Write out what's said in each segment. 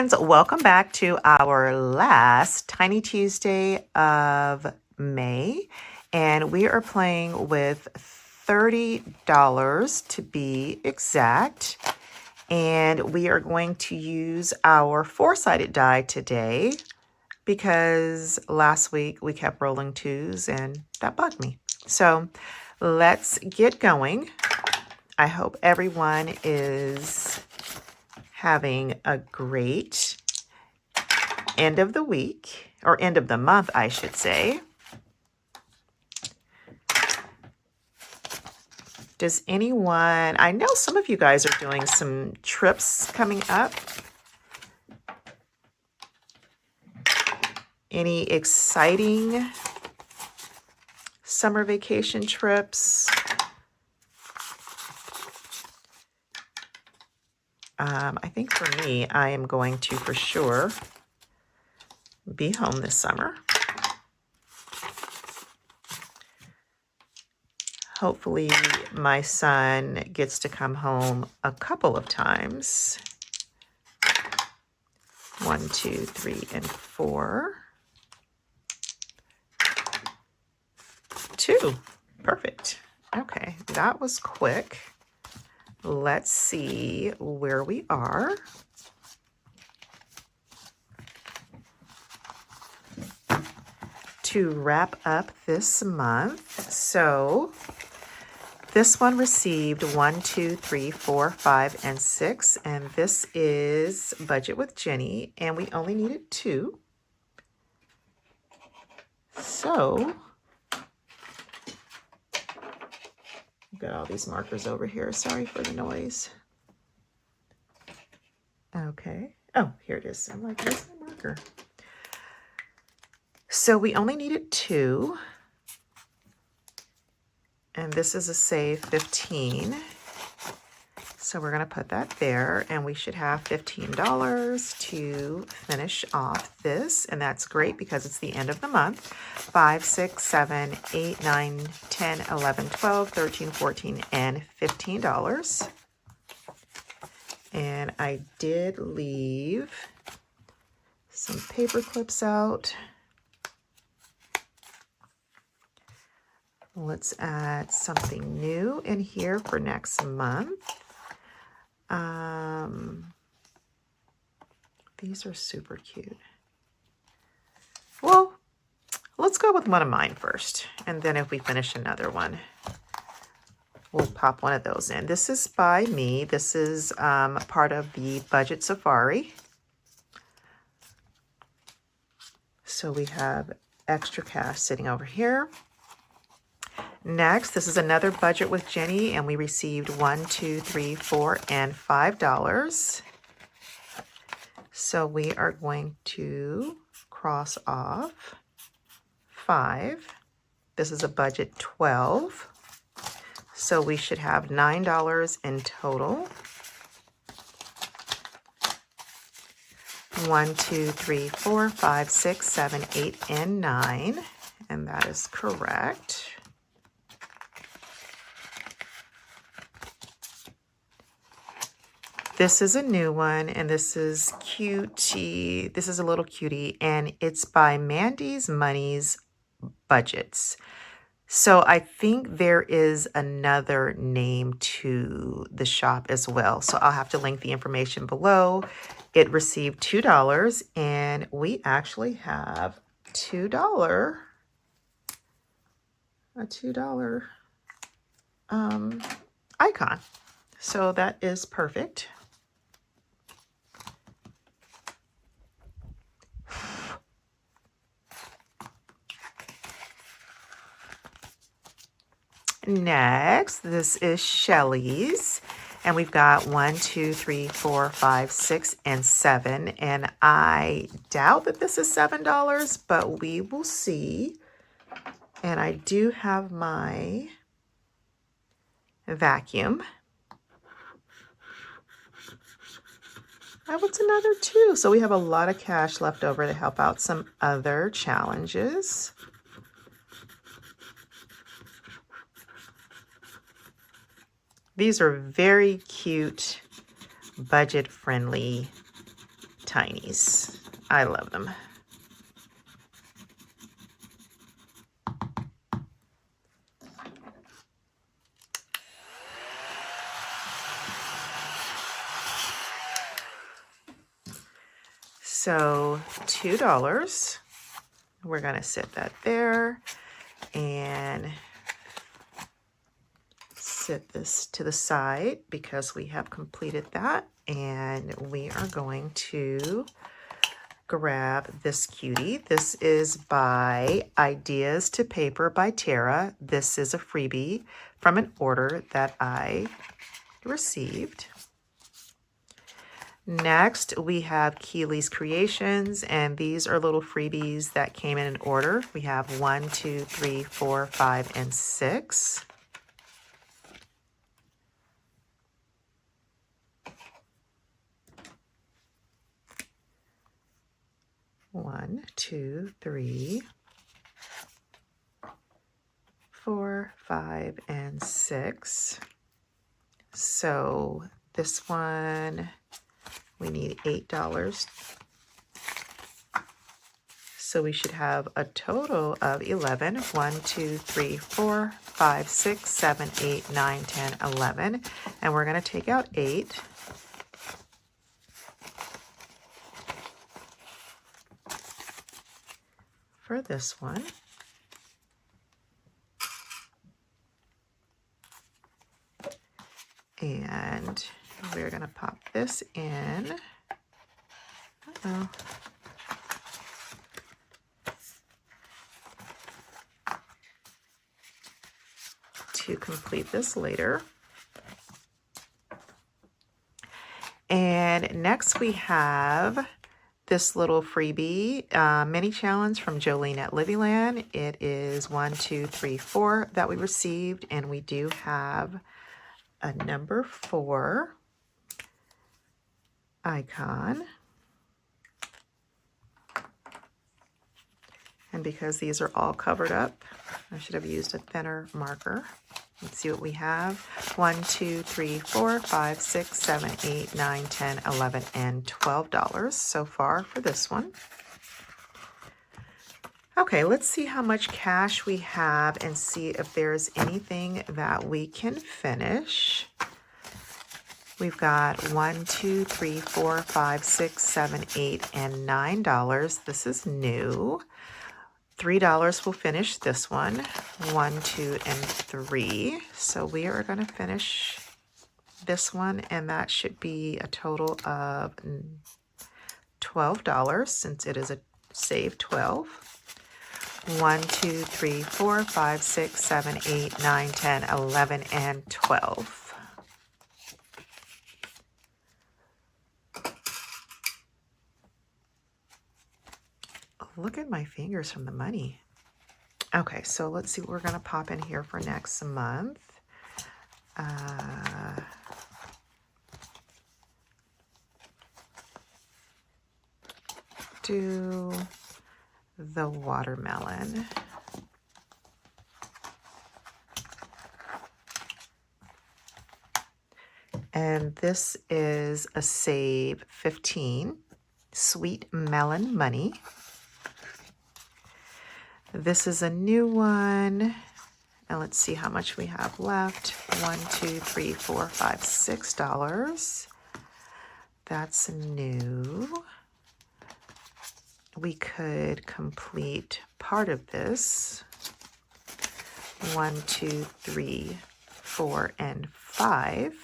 friends, welcome back to our last Tiny Tuesday of May, and we are playing with $30 to be exact, and we are going to use our four-sided die today because last week we kept rolling twos and that bugged me. So let's get going. I hope everyone is having a great end of the week, or end of the month, I should say. Does anyone, I know some of you guys are doing some trips coming up. Any exciting summer vacation trips? I think for me, I am going to for sure be home this summer. Hopefully my son gets to come home a couple of times. 1, 2, 3, and 4. 2. Perfect. Okay, that was quick. Let's see where we are. To wrap up this month. So this one received 1, 2, 3, 4, 5, and 6. And this is Budget with Jenny. And we only needed 2. So got all these markers over here. Sorry for the noise. Okay. Oh, here it is. I'm like, where's my marker? So we only needed 2. And this is a save 15. So we're going to put that there. And we should have $15 to finish off this. And that's great because it's the end of the month. 5, 6, 7, 8, 9, 10, 11, 12, 13, 14, and $15. And I did leave some paper clips out. Let's add something new in here for next month. These are super cute. Well, let's go with one of mine first. And then if we finish another one, we'll pop one of those in. This is by me. This is part of the Budget Safari. So we have extra cash sitting over here. Next, this is another Budget with Jenny, and we received 1, 2, 3, 4, and $5. So we are going to cross off 5. This is a budget 12. So we should have $9 in total. 1, 2, 3, 4, 5, 6, 7, 8, and 9. And that is correct. This is a new one, and this is cutie. This is a little cutie, and it's by Mandy's Money's Budgets. So I think there is another name to the shop as well. So I'll have to link the information below. It received $2, and we actually have a $2 icon. So that is perfect. Next, this is Shelly's, and we've got 1, 2, 3, 4, 5, 6, and 7. And I doubt that this is $7, but we will see. And I do have my vacuum. Oh, it's another 2. So we have a lot of cash left over to help out some other challenges. These are very cute, budget-friendly Tinies. I love them. So $2. We're going to set that there and set this to the side because we have completed that. And we are going to grab this cutie. This is by Ideas to Paper by Tara. This is a freebie from an order that I received. Next, we have Keely's Creations, and these are little freebies that came in an order. We have 1, 2, 3, 4, 5, and 6. One, 2, 3, 4, 5, and 6. So this one, we need $8. So we should have a total of 11. 1, 2, 3, 4, 5, 6, 7, 8, 9, 10, 11. And we're going to take out 8. For this one. And we're going to pop this in. Uh-oh. To complete this later. And next we have this little freebie mini challenge from Jolene at Livyland. It is 1, 2, 3, 4 that we received, and we do have a number 4 icon. And because these are all covered up, I should have used a thinner marker. Let's see what we have. 1, 2, 3, 4, 5, 6, 7, 8, 9, 10, 11, and $12 so far for this one. Okay, let's see how much cash we have and see if there's anything that we can finish. We've got 1, 2, 3, 4, 5, 6, 7, 8, and $9. This is new. $3 will finish this one. 1, 2, and 3. So we are going to finish this one, and that should be a total of $12 since it is a save 12. 1, 2, 3, 4, 5, 6, 7, 8, 9, 10, 11, and 12. Look at my fingers from the money. Okay, so let's see what we're going to pop in here for next month. Do the watermelon. And this is a save 15, Sweet Melon Money. This is a new one, and let's see how much we have left. 1, 2, 3, 4, 5, $6. That's new. We could complete part of this. 1, 2, 3, 4, and 5.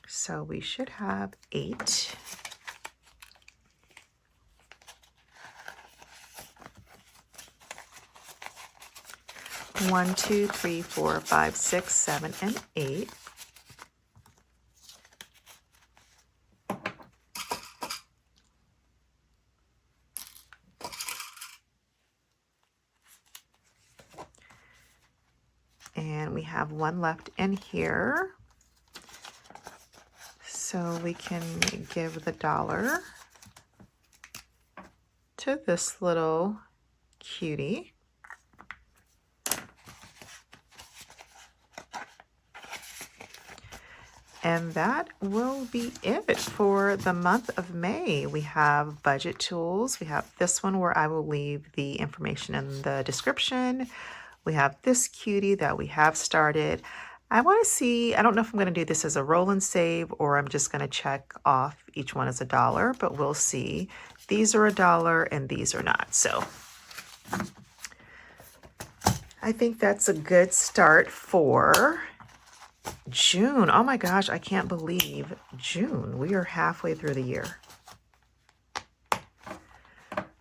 So we should have 8. One, 2, 3, 4, 5, 6, 7, and 8. And we have 1 left in here. So we can give the $1 to this little cutie. And that will be it for the month of May. We have budget tools. We have this one where I will leave the information in the description. We have this cutie that we have started. I want to see, I don't know if I'm going to do this as a roll and save or I'm just going to check off each one as $1, but we'll see. These are $1 and these are not. So I think that's a good start for June. Oh my gosh, I can't believe June. We are halfway through the year.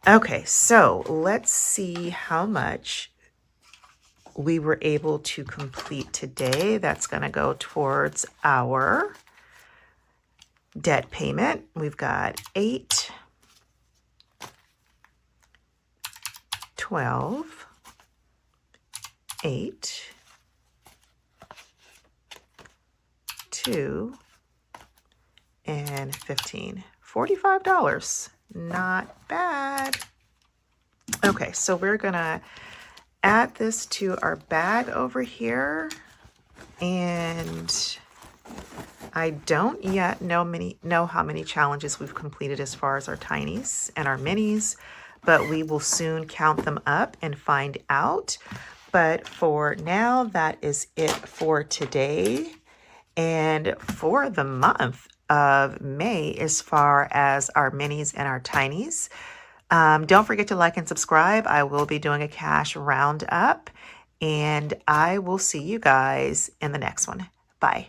Okay, so let's see how much we were able to complete today. That's going to go towards our debt payment. We've got 8, 12, 8, 2, and 15. $45. Not bad. Okay, so we're gonna add this to our bag over here, and I don't yet know how many challenges we've completed as far as our tinies and our minis, but we will soon count them up and find out. But for now, that is it for today and for the month of May as far as our minis and our tinies. Don't forget to like and subscribe. I will be doing a cash roundup, and I will see you guys in the next one. Bye.